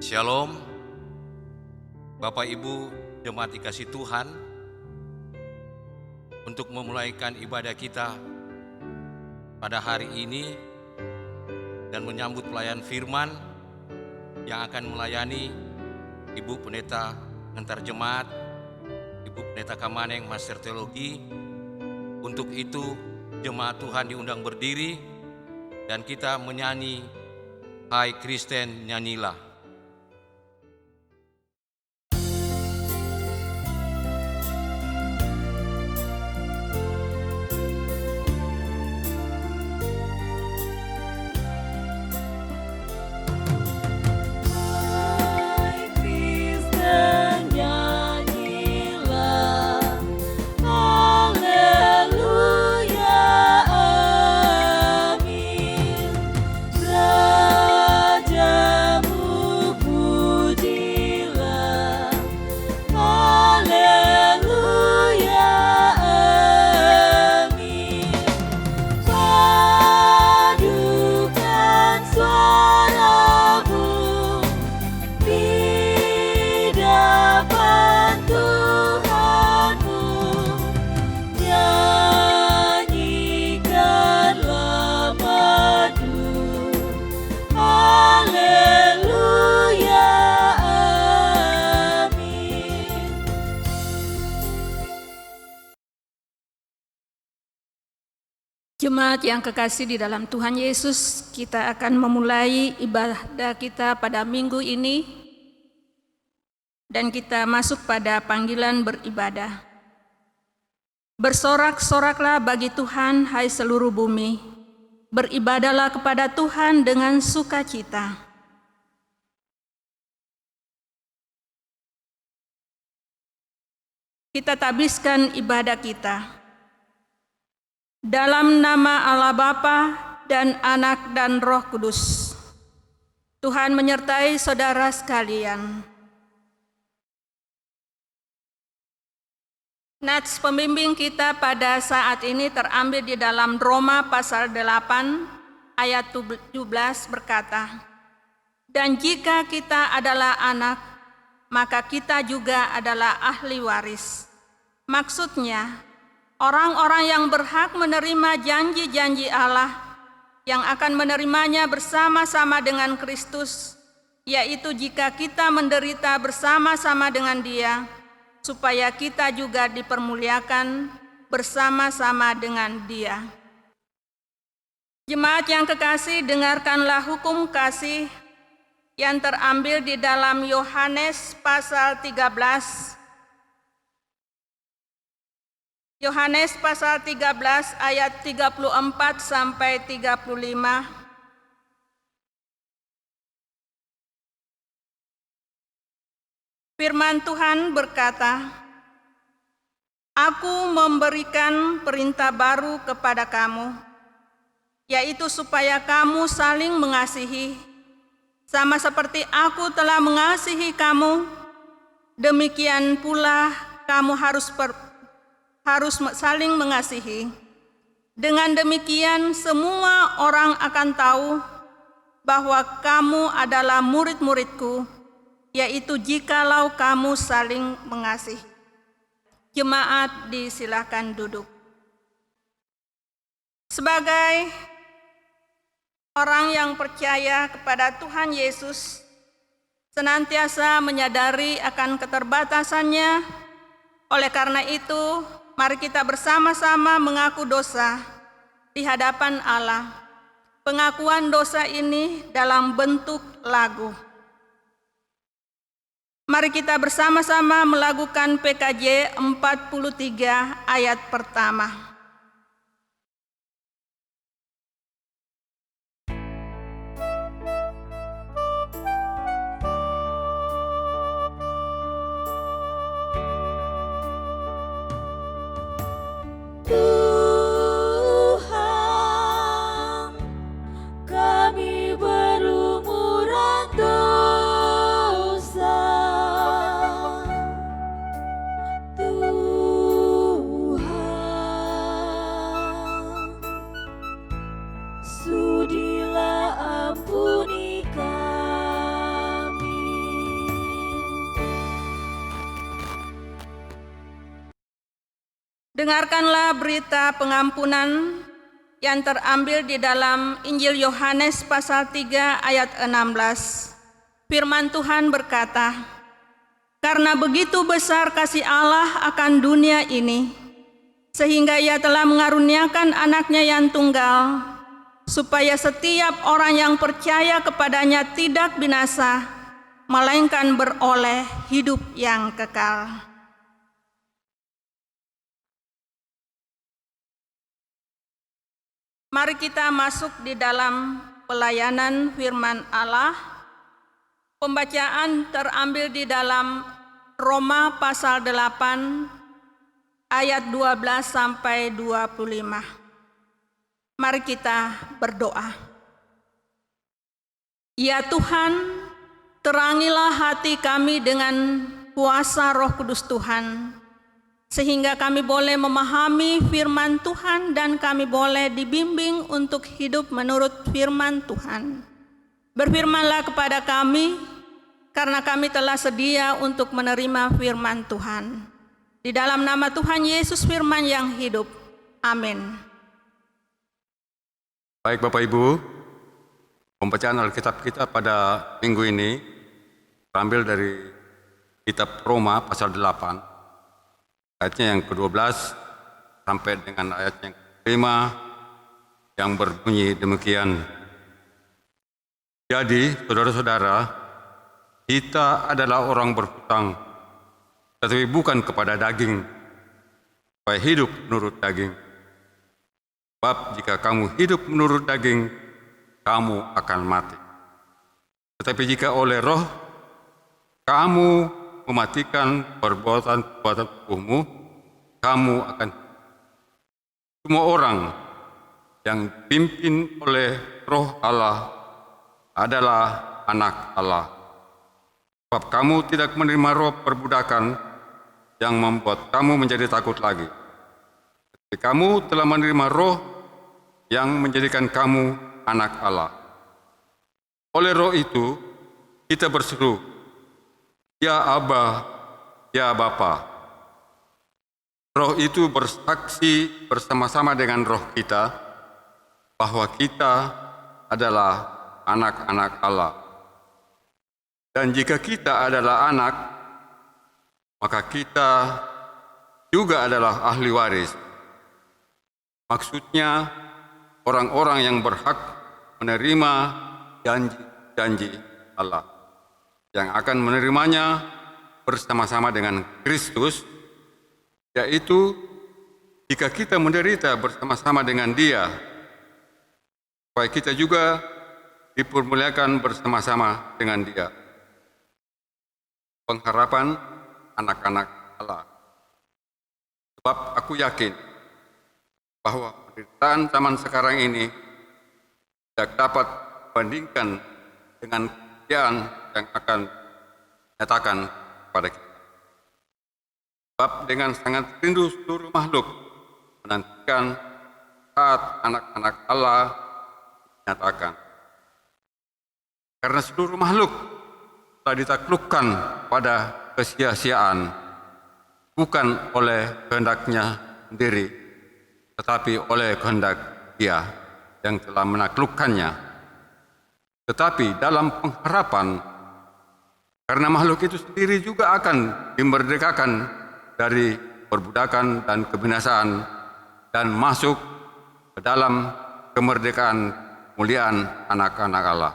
Shalom, Bapak Ibu jemaat dikasih Tuhan. Untuk memulaikan ibadah kita pada hari ini dan menyambut pelayan firman yang akan melayani Ibu Pendeta Antar Jemaat, Ibu Pendeta Kamaneng Master Teologi. Untuk itu jemaat Tuhan diundang berdiri dan kita menyanyi Hai Kristen Nyanyilah. Jemaat yang kekasih di dalam Tuhan Yesus, kita akan memulai ibadah kita pada minggu ini dan kita masuk pada panggilan beribadah. Bersorak-soraklah bagi Tuhan, hai seluruh bumi. Beribadahlah kepada Tuhan dengan sukacita. Kita tabiskan ibadah kita. Dalam nama Allah Bapa dan Anak dan Roh Kudus. Tuhan menyertai saudara sekalian. Nats pembimbing kita pada saat ini terambil di dalam Roma pasal 8 ayat 17 berkata, "Dan jika kita adalah anak, maka kita juga adalah ahli waris." Maksudnya, orang-orang yang berhak menerima janji-janji Allah yang akan menerimanya bersama-sama dengan Kristus, yaitu jika kita menderita bersama-sama dengan Dia, supaya kita juga dipermuliakan bersama-sama dengan Dia. Jemaat yang kekasih, dengarkanlah hukum kasih yang terambil di dalam Yohanes pasal 13. Yohanes pasal 13 ayat 34 sampai 35. Firman Tuhan berkata, "Aku memberikan perintah baru kepada kamu, yaitu supaya kamu saling mengasihi, sama seperti aku telah mengasihi kamu, demikian pula kamu harus saling mengasihi. Dengan demikian semua orang akan tahu bahwa kamu adalah murid-muridku, yaitu jikalau kamu saling mengasihi." Jemaat disilakan duduk. Sebagai orang yang percaya kepada Tuhan Yesus, senantiasa menyadari akan keterbatasannya. Oleh karena itu, mari kita bersama-sama mengaku dosa di hadapan Allah. Pengakuan dosa ini dalam bentuk lagu. Mari kita bersama-sama melakukan PKJ 43 ayat pertama. Tuhan Dengarkanlah berita pengampunan yang terambil di dalam Injil Yohanes pasal 3 ayat 16. Firman Tuhan berkata, "Karena begitu besar kasih Allah akan dunia ini, sehingga Ia telah mengaruniakan anaknya yang tunggal, supaya setiap orang yang percaya kepadanya tidak binasa, melainkan beroleh hidup yang kekal." Mari kita masuk di dalam pelayanan firman Allah. Pembacaan terambil di dalam Roma pasal 8 ayat 12 sampai 25. Mari kita berdoa. Ya Tuhan, terangilah hati kami dengan kuasa Roh Kudus Tuhan, sehingga kami boleh memahami firman Tuhan dan kami boleh dibimbing untuk hidup menurut firman Tuhan. Berfirmanlah kepada kami, karena kami telah sedia untuk menerima firman Tuhan. Di dalam nama Tuhan Yesus firman yang hidup. Amin. Baik Bapak Ibu, pembacaan Alkitab kita pada minggu ini terambil dari kitab Roma pasal 8. Ayatnya yang ke-12 sampai dengan ayat yang ke-5 yang berbunyi demikian. Jadi, saudara-saudara, kita adalah orang berhutang, tetapi bukan kepada daging, supaya hidup menurut daging. Sebab jika kamu hidup menurut daging, kamu akan mati. Tetapi jika oleh Roh kamu mematikan perbuatan-perbuatan tubuhmu, kamu akan. Semua orang yang dipimpin oleh Roh Allah adalah anak Allah. Sebab kamu tidak menerima roh perbudakan yang membuat kamu menjadi takut lagi. Tetapi kamu telah menerima roh yang menjadikan kamu anak Allah. Oleh roh itu, kita berseru, "Ya Aba, ya Bapa." Roh itu bersaksi bersama-sama dengan roh kita bahwa kita adalah anak-anak Allah. Dan jika kita adalah anak, maka kita juga adalah ahli waris. Maksudnya orang-orang yang berhak menerima janji-janji Allah, yang akan menerimanya bersama-sama dengan Kristus, yaitu jika kita menderita bersama-sama dengan Dia, supaya kita juga dipermuliakan bersama-sama dengan Dia. Pengharapan anak-anak Allah. Sebab aku yakin bahwa penderitaan zaman sekarang ini tidak dapat dibandingkan dengan kemuliaan yang akan dinyatakan pada kita. Sebab dengan sangat rindu seluruh makhluk menantikan saat anak-anak Allah dinyatakan. Karena seluruh makhluk telah ditaklukkan pada kesia-siaan, bukan oleh kehendaknya sendiri, tetapi oleh kehendak Dia yang telah menaklukkannya. Tetapi dalam pengharapan, karena makhluk itu sendiri juga akan dimerdekakan dari perbudakan dan kebinasaan dan masuk ke dalam kemerdekaan kemuliaan anak-anak Allah.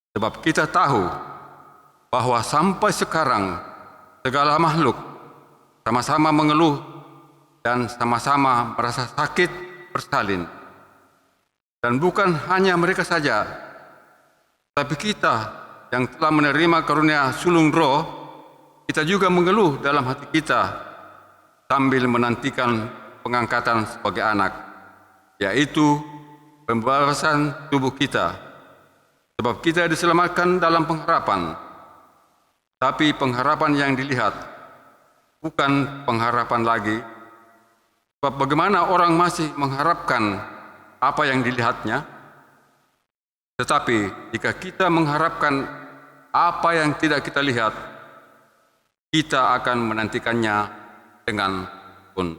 Sebab kita tahu bahwa sampai sekarang segala makhluk sama-sama mengeluh dan sama-sama merasa sakit bersalin. Dan bukan hanya mereka saja, tapi kita yang telah menerima karunia sulung roh, kita juga mengeluh dalam hati kita sambil menantikan pengangkatan sebagai anak, yaitu pembebasan tubuh kita. Sebab kita diselamatkan dalam pengharapan, tapi pengharapan yang dilihat bukan pengharapan lagi. Sebab bagaimana orang masih mengharapkan apa yang dilihatnya? Tetapi jika kita mengharapkan apa yang tidak kita lihat, kita akan menantikannya dengan tekun.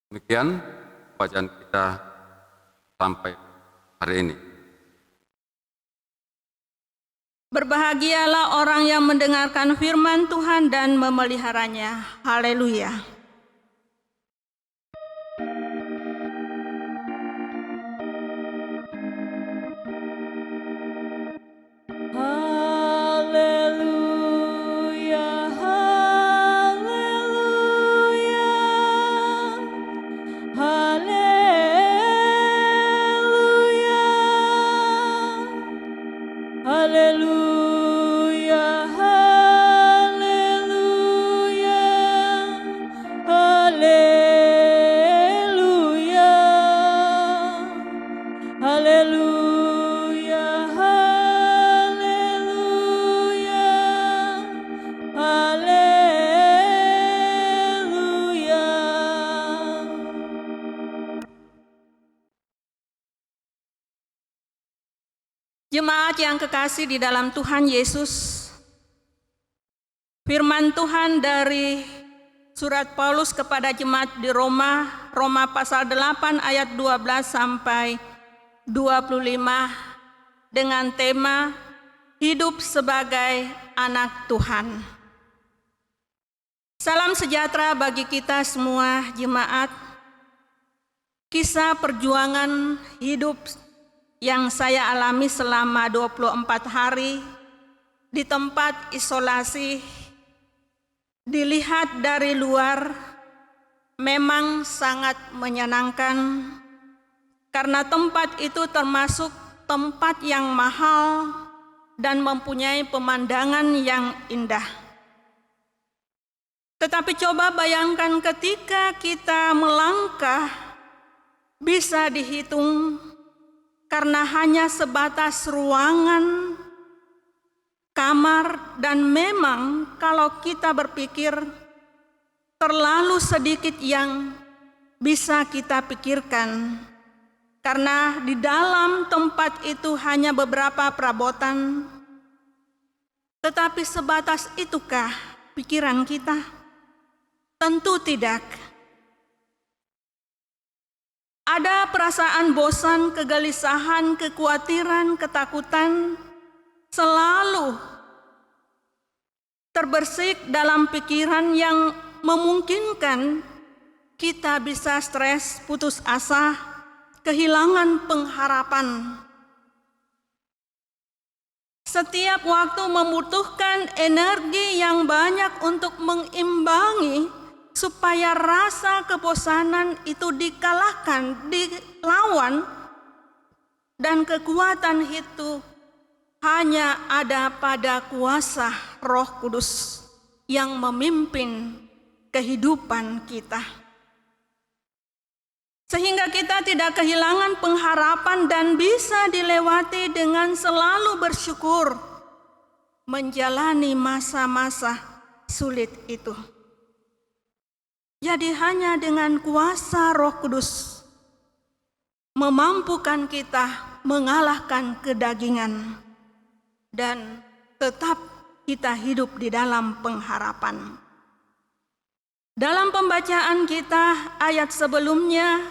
Demikian bacaan kita sampai hari ini. Berbahagialah orang yang mendengarkan firman Tuhan dan memeliharanya. Haleluya. Jemaat yang kekasih di dalam Tuhan Yesus, firman Tuhan dari surat Paulus kepada jemaat di Roma, Roma pasal 8 ayat 12 sampai 25 dengan tema hidup sebagai anak Tuhan. Salam sejahtera bagi kita semua jemaat. Kisah perjuangan hidup yang saya alami selama 24 hari di tempat isolasi, dilihat dari luar memang sangat menyenangkan karena tempat itu termasuk tempat yang mahal dan mempunyai pemandangan yang indah. Tetapi coba bayangkan ketika kita melangkah, bisa dihitung karena hanya sebatas ruangan, kamar, dan memang kalau kita berpikir terlalu sedikit yang bisa kita pikirkan. Karena di dalam tempat itu hanya beberapa perabotan. Tetapi sebatas itukah pikiran kita? Tentu tidak. Ada perasaan bosan, kegelisahan, kekhawatiran, ketakutan selalu terbersih dalam pikiran yang memungkinkan kita bisa stres, putus asa, kehilangan pengharapan. Setiap waktu membutuhkan energi yang banyak untuk mengimbangi supaya rasa kebosanan itu dikalahkan, dilawan, dan kekuatan itu hanya ada pada kuasa Roh Kudus yang memimpin kehidupan kita. Sehingga kita tidak kehilangan pengharapan dan bisa dilewati dengan selalu bersyukur menjalani masa-masa sulit itu. Jadi hanya dengan kuasa Roh Kudus memampukan kita mengalahkan kedagingan dan tetap kita hidup di dalam pengharapan. Dalam pembacaan kita ayat sebelumnya,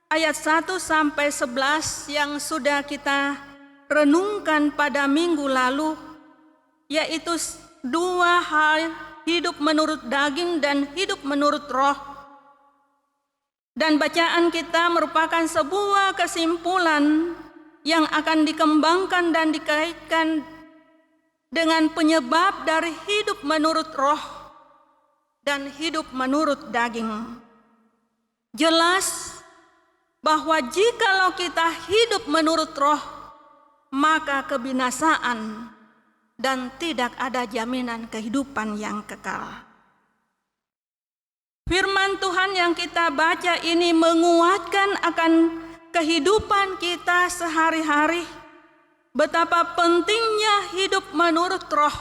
ayat 1 sampai 11 yang sudah kita renungkan pada minggu lalu, yaitu dua hal, hidup menurut daging dan hidup menurut roh. Dan bacaan kita merupakan sebuah kesimpulan yang akan dikembangkan dan dikaitkan dengan penyebab dari hidup menurut roh dan hidup menurut daging. Jelas bahwa jikalau kita hidup menurut roh, maka kebinasaan dan tidak ada jaminan kehidupan yang kekal. Firman Tuhan yang kita baca ini menguatkan akan kehidupan kita sehari-hari, betapa pentingnya hidup menurut roh.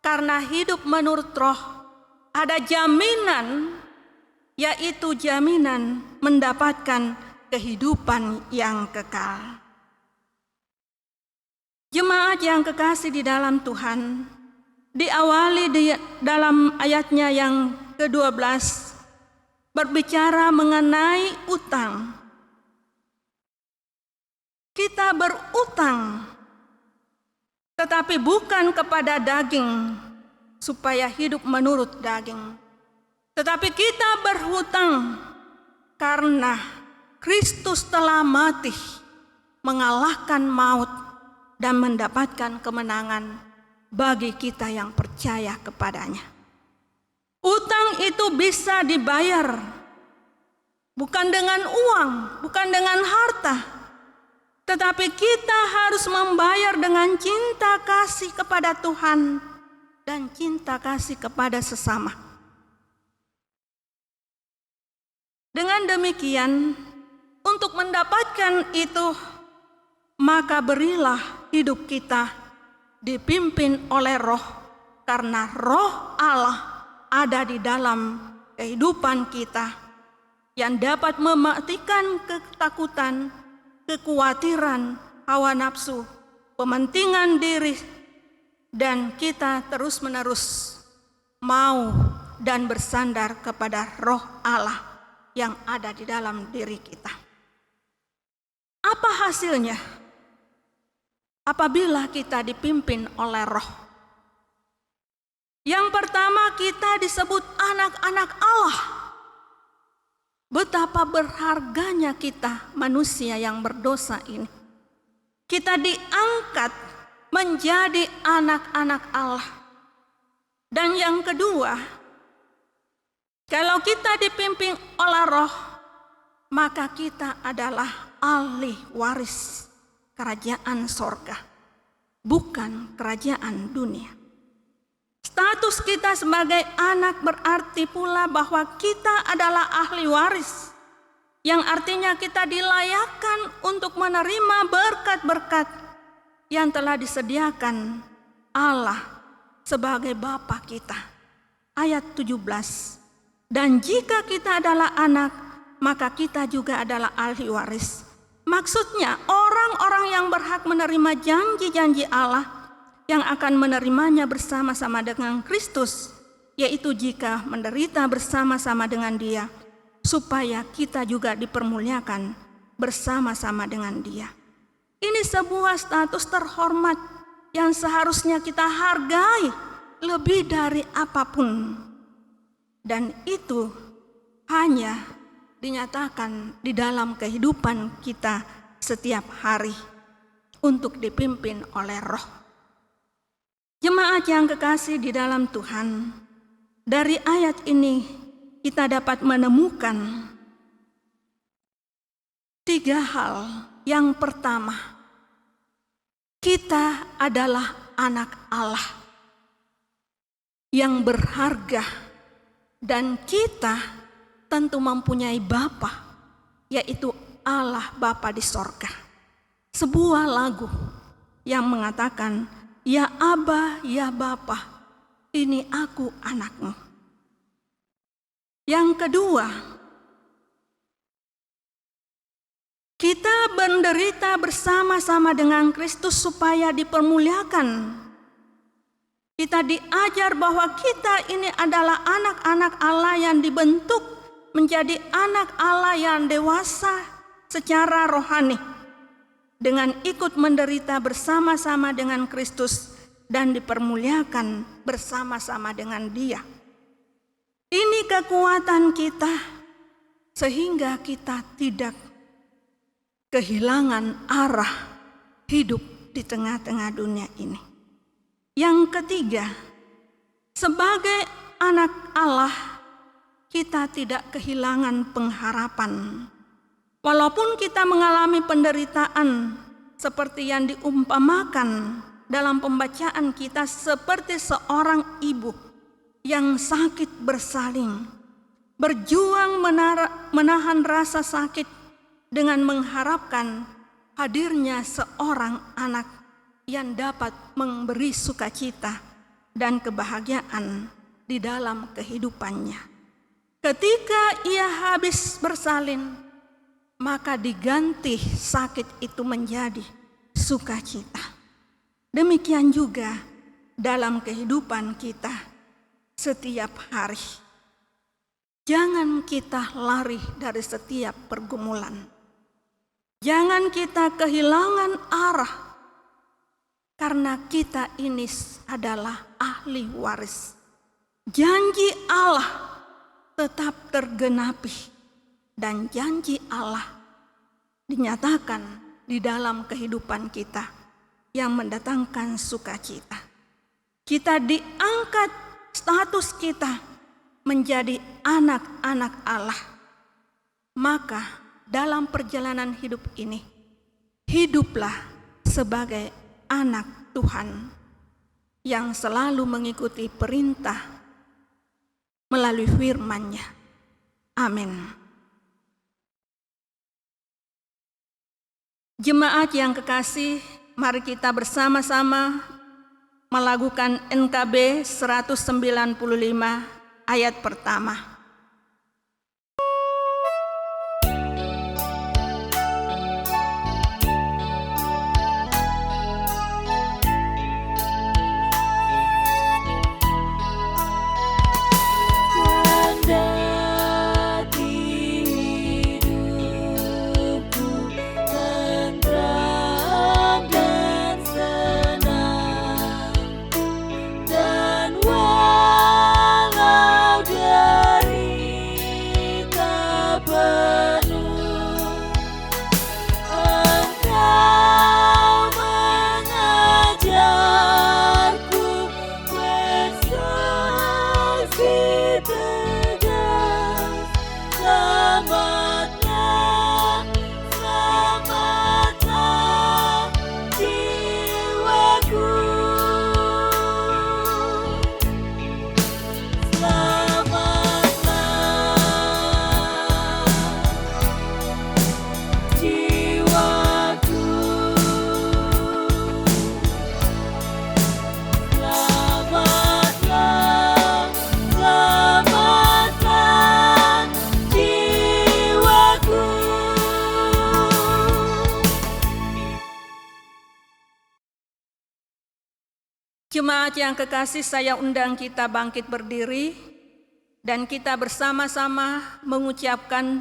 Karena hidup menurut roh ada jaminan, yaitu jaminan mendapatkan kehidupan yang kekal. Jemaat yang kekasih di dalam Tuhan, diawali dalam ayatnya yang ke-12 berbicara mengenai utang. Kita berutang, tetapi bukan kepada daging, supaya hidup menurut daging. Tetapi kita berhutang karena Kristus telah mati, mengalahkan maut, dan mendapatkan kemenangan bagi kita yang percaya kepadanya. Utang itu bisa dibayar, bukan dengan uang, bukan dengan harta, tetapi kita harus membayar dengan cinta kasih kepada Tuhan dan cinta kasih kepada sesama. Dengan demikian, untuk mendapatkan itu, maka berilah hidup kita dipimpin oleh Roh, karena Roh Allah ada di dalam kehidupan kita yang dapat mematikan ketakutan, kekhawatiran, hawa nafsu, pementingan diri, dan kita terus-menerus mau dan bersandar kepada Roh Allah yang ada di dalam diri kita. Apa hasilnya apabila kita dipimpin oleh Roh? Yang pertama, kita disebut anak-anak Allah. Betapa berharganya kita manusia yang berdosa ini. Kita diangkat menjadi anak-anak Allah. Dan yang kedua, kalau kita dipimpin oleh Roh, maka kita adalah ahli waris kerajaan sorga, bukan kerajaan dunia. Status kita sebagai anak berarti pula bahwa kita adalah ahli waris, yang artinya kita dilayakkan untuk menerima berkat-berkat yang telah disediakan Allah sebagai Bapa kita. Ayat 17. Dan jika kita adalah anak, maka kita juga adalah ahli waris. Maksudnya orang-orang yang berhak menerima janji-janji Allah yang akan menerimanya bersama-sama dengan Kristus, yaitu jika menderita bersama-sama dengan Dia, supaya kita juga dipermuliakan bersama-sama dengan Dia. Ini sebuah status terhormat yang seharusnya kita hargai lebih dari apapun. Dan itu hanya dinyatakan di dalam kehidupan kita setiap hari untuk dipimpin oleh Roh. Jemaat yang kekasih di dalam Tuhan, dari ayat ini kita dapat menemukan 3 hal. Yang pertama, kita adalah anak Allah yang berharga, dan kita tentu mempunyai Bapa, yaitu Allah Bapa di sorga. Sebuah lagu yang mengatakan, "Ya Aba, ya Bapa, ini aku anakmu." Yang kedua, kita menderita bersama-sama dengan Kristus supaya dipermuliakan. Kita diajar bahwa kita ini adalah anak-anak Allah yang dibentuk menjadi anak Allah yang dewasa secara rohani, dengan ikut menderita bersama-sama dengan Kristus dan dipermuliakan bersama-sama dengan Dia. Ini kekuatan kita sehingga kita tidak kehilangan arah hidup di tengah-tengah dunia ini. Yang ketiga, sebagai anak Allah, kita tidak kehilangan pengharapan. Walaupun kita mengalami penderitaan seperti yang diumpamakan dalam pembacaan kita, seperti seorang ibu yang sakit bersalin, berjuang menahan rasa sakit dengan mengharapkan hadirnya seorang anak yang dapat memberi sukacita dan kebahagiaan di dalam kehidupannya. Ketika ia habis bersalin, maka diganti sakit itu menjadi sukacita. Demikian juga dalam kehidupan kita setiap hari. Jangan kita lari dari setiap pergumulan. Jangan kita kehilangan arah, karena kita ini adalah ahli waris. Janji Allah tetap tergenapi, dan janji Allah dinyatakan di dalam kehidupan kita yang mendatangkan sukacita. Kita diangkat status kita menjadi anak-anak Allah. Maka dalam perjalanan hidup ini, hiduplah sebagai anak Tuhan yang selalu mengikuti perintah melalui firman-Nya. Amin. Jemaat yang kekasih, mari kita bersama-sama melakukan NKB 195 ayat pertama. Jemaat yang kekasih, saya undang kita bangkit berdiri dan kita bersama-sama mengucapkan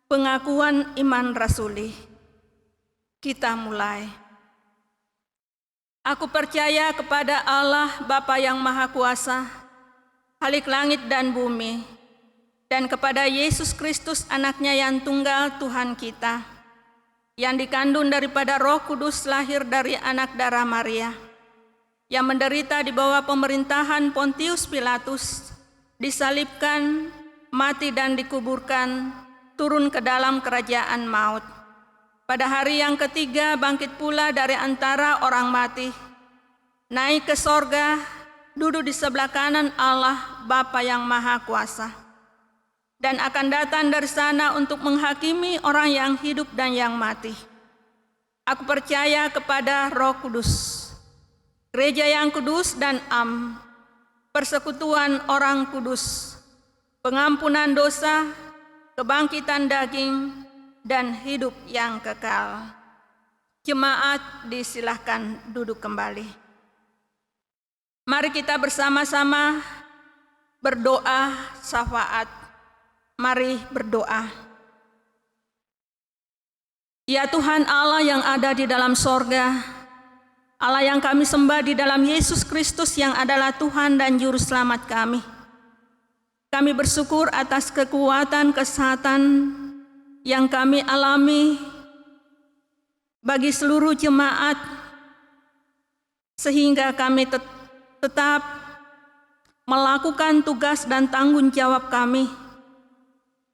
pengakuan iman rasuli. Kita mulai. Aku percaya kepada Allah Bapa yang Maha Kuasa, Khalik langit dan bumi, dan kepada Yesus Kristus anaknya yang tunggal Tuhan kita, yang dikandung daripada Roh Kudus, lahir dari anak darah Maria, yang menderita di bawah pemerintahan Pontius Pilatus, disalibkan, mati dan dikuburkan, turun ke dalam kerajaan maut. Pada hari yang ketiga bangkit pula dari antara orang mati, naik ke sorga, duduk di sebelah kanan Allah Bapa yang Maha Kuasa, dan akan datang dari sana untuk menghakimi orang yang hidup dan yang mati. Aku percaya kepada Roh Kudus, Gereja yang kudus dan am, persekutuan orang kudus, pengampunan dosa, kebangkitan daging, dan hidup yang kekal. Jemaat disilahkan duduk kembali. Mari kita bersama-sama berdoa syafaat. Mari berdoa. Ya Tuhan Allah yang ada di dalam sorga, Allah yang kami sembah di dalam Yesus Kristus yang adalah Tuhan dan Juru Selamat kami. Kami bersyukur atas kekuatan kesehatan yang kami alami bagi seluruh jemaat, sehingga kami tetap melakukan tugas dan tanggung jawab kami,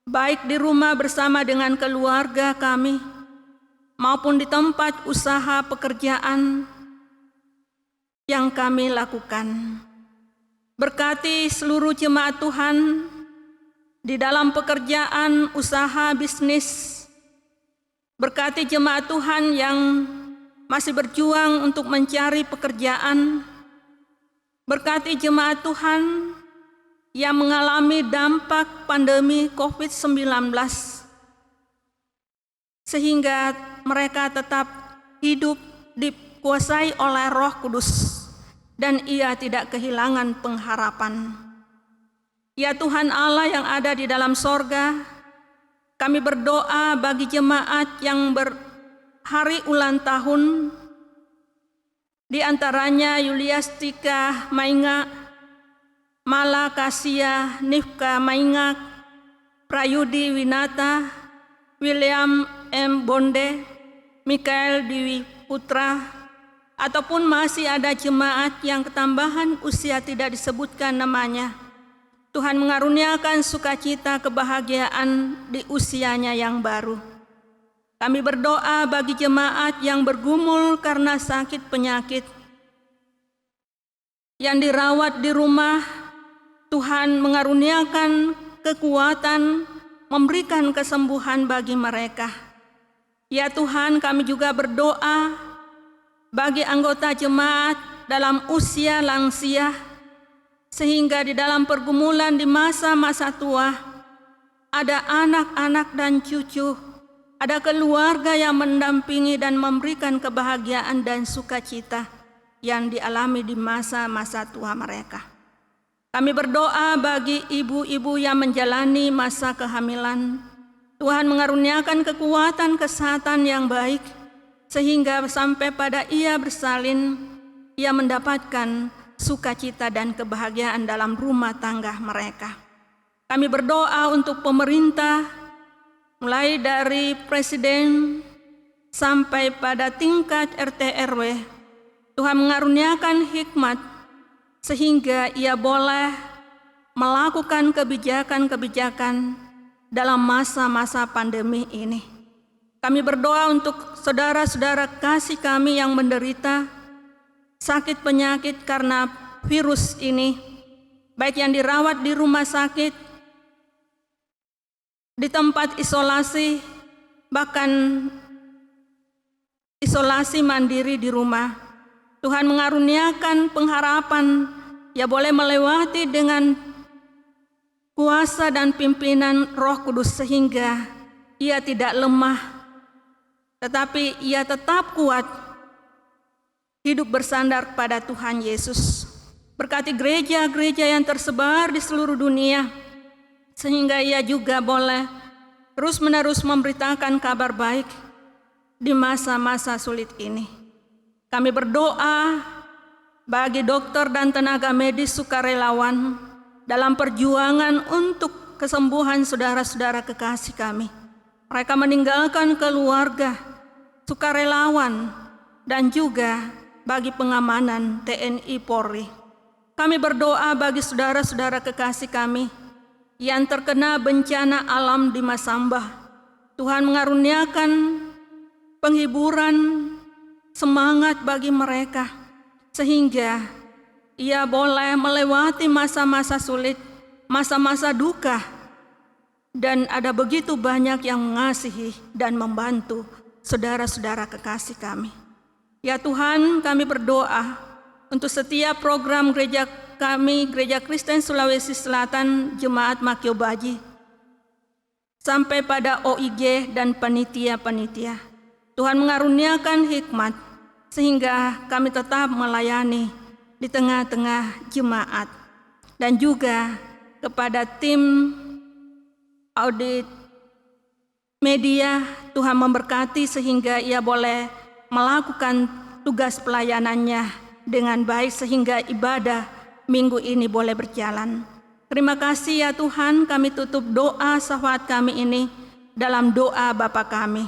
baik di rumah bersama dengan keluarga kami, maupun di tempat usaha pekerjaan yang kami lakukan. Berkati seluruh jemaat Tuhan di dalam pekerjaan, usaha, bisnis. Berkati jemaat Tuhan yang masih berjuang untuk mencari pekerjaan. Berkati jemaat Tuhan yang mengalami dampak pandemi COVID-19, sehingga mereka tetap hidup dikuasai oleh Roh Kudus, dan ia tidak kehilangan pengharapan. Ya Tuhan Allah yang ada di dalam sorga, kami berdoa bagi jemaat yang berhari ulang tahun, di antaranya Yuliastika Mainga, Mala Kasia Nifka Mainga, Prayudi Winata, William M. Bonde, Mikael Dewi Putra, ataupun masih ada jemaat yang ketambahan usia tidak disebutkan namanya. Tuhan mengaruniakan sukacita kebahagiaan di usianya yang baru. Kami berdoa bagi jemaat yang bergumul karena sakit penyakit, yang dirawat di rumah. Tuhan mengaruniakan kekuatan, memberikan kesembuhan bagi mereka. Ya Tuhan, kami juga berdoa bagi anggota jemaat dalam usia lansia, sehingga di dalam pergumulan di masa-masa tua, ada anak-anak dan cucu, ada keluarga yang mendampingi dan memberikan kebahagiaan dan sukacita yang dialami di masa-masa tua mereka. Kami berdoa bagi ibu-ibu yang menjalani masa kehamilan. Tuhan mengaruniakan kekuatan kesehatan yang baik, sehingga sampai pada ia bersalin, ia mendapatkan sukacita dan kebahagiaan dalam rumah tangga mereka. Kami berdoa untuk pemerintah, mulai dari presiden sampai pada tingkat RT RW. Tuhan mengaruniakan hikmat sehingga ia boleh melakukan kebijakan-kebijakan dalam masa-masa pandemi ini. Kami berdoa untuk saudara-saudara kasih kami yang menderita sakit penyakit karena virus ini, baik yang dirawat di rumah sakit, di tempat isolasi, bahkan isolasi mandiri di rumah. Tuhan mengaruniakan pengharapan, ya boleh melewati dengan kuasa dan pimpinan Roh Kudus sehingga ia tidak lemah, tetapi ia tetap kuat, hidup bersandar kepada Tuhan Yesus. Berkati gereja-gereja yang tersebar di seluruh dunia, sehingga ia juga boleh terus-menerus memberitakan kabar baik di masa-masa sulit ini. Kami berdoa bagi dokter dan tenaga medis sukarelawan dalam perjuangan untuk kesembuhan saudara-saudara kekasih kami. Mereka meninggalkan keluarga, sukarelawan, dan juga bagi pengamanan TNI Polri. Kami berdoa bagi saudara-saudara kekasih kami yang terkena bencana alam di Masambah. Tuhan mengaruniakan penghiburan, semangat bagi mereka, sehingga ia boleh melewati masa-masa sulit, masa-masa duka, dan ada begitu banyak yang mengasihi dan membantu saudara-saudara kekasih kami. Ya Tuhan, kami berdoa untuk setiap program gereja kami, Gereja Kristen Sulawesi Selatan, Jemaat Makyobaji, sampai pada OIG dan panitia-panitia. Tuhan mengaruniakan hikmat, sehingga kami tetap melayani di tengah-tengah jemaat. Dan juga kepada tim audit media, Tuhan memberkati sehingga ia boleh melakukan tugas pelayanannya dengan baik sehingga ibadah minggu ini boleh berjalan. Terima kasih ya Tuhan, kami tutup doa syafat kami ini dalam doa Bapa kami.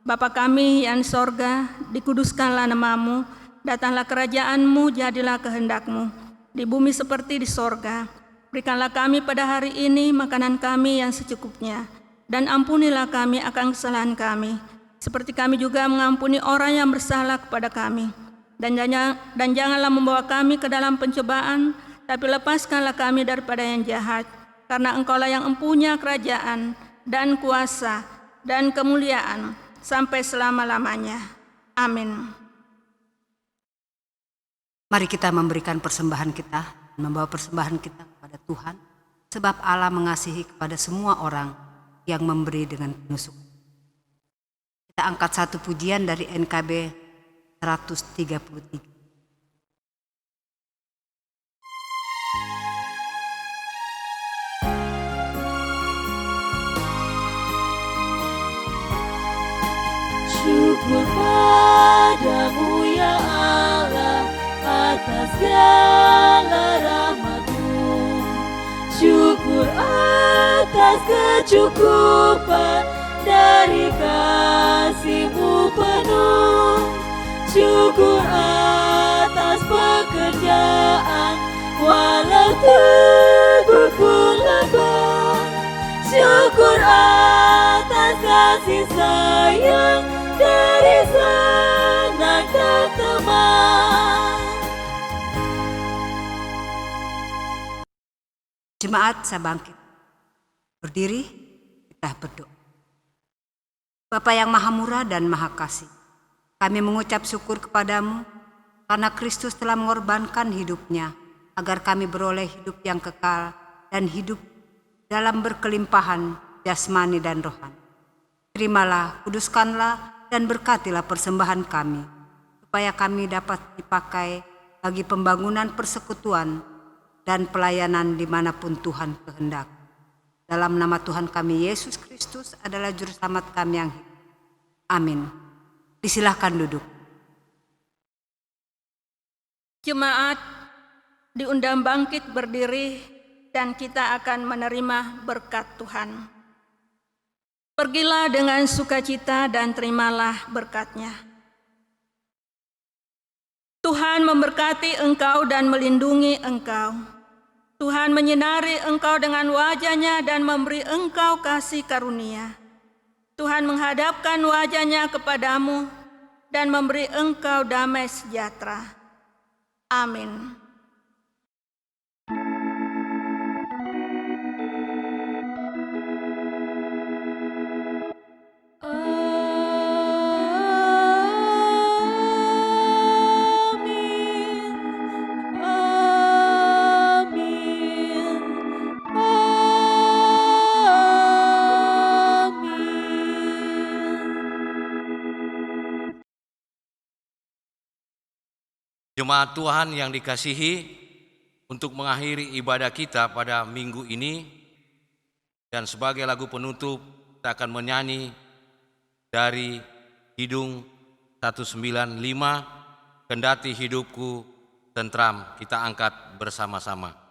Bapa kami yang di sorga, dikuduskanlah namamu, datanglah kerajaan-Mu, jadilah kehendak-Mu, di bumi seperti di sorga. Berikanlah kami pada hari ini makanan kami yang secukupnya, dan ampunilah kami akan kesalahan kami, seperti kami juga mengampuni orang yang bersalah kepada kami. Dan janganlah membawa kami ke dalam pencobaan, tapi lepaskanlah kami daripada yang jahat. Karena Engkaulah yang empunya kerajaan dan kuasa dan kemuliaan sampai selama-lamanya. Amin. Mari kita memberikan persembahan kita, membawa persembahan kita kepada Tuhan, sebab Allah mengasihi kepada semua orang yang memberi dengan penuh sukacita. Kita angkat satu pujian dari NKB 133. Syukur padamu ya Allah atas segala rahmat-Mu. Syukur atas kecukupan dari kasih-Mu penuh. Syukur atas pekerjaan walau teguh pun lambat. Syukur atas kasih sayang dari sanak dan teman. Jemaat Sabangkit, berdiri, kita berdoa. Bapa yang Maha Murah dan Maha Kasih, kami mengucap syukur kepadamu karena Kristus telah mengorbankan hidupnya agar kami beroleh hidup yang kekal dan hidup dalam berkelimpahan jasmani dan rohani. Terimalah, kuduskanlah, dan berkatilah persembahan kami, supaya kami dapat dipakai bagi pembangunan persekutuan dan pelayanan dimanapun Tuhan kehendak. Dalam nama Tuhan kami Yesus Kristus adalah Juru Selamat kami yang hidup. Amin. Disilahkan duduk. Jemaat diundang bangkit berdiri dan kita akan menerima berkat Tuhan. Pergilah dengan sukacita dan terimalah berkat-Nya. Tuhan memberkati engkau dan melindungi engkau. Tuhan menyinari engkau dengan wajah-Nya dan memberi engkau kasih karunia. Tuhan menghadapkan wajah-Nya kepadamu dan memberi engkau damai sejahtera. Amin. Jemaat Tuhan yang dikasihi, untuk mengakhiri ibadah kita pada minggu ini dan sebagai lagu penutup kita akan menyanyi dari Kidung 195, Kendati Hidupku Tentram. Kita angkat bersama-sama.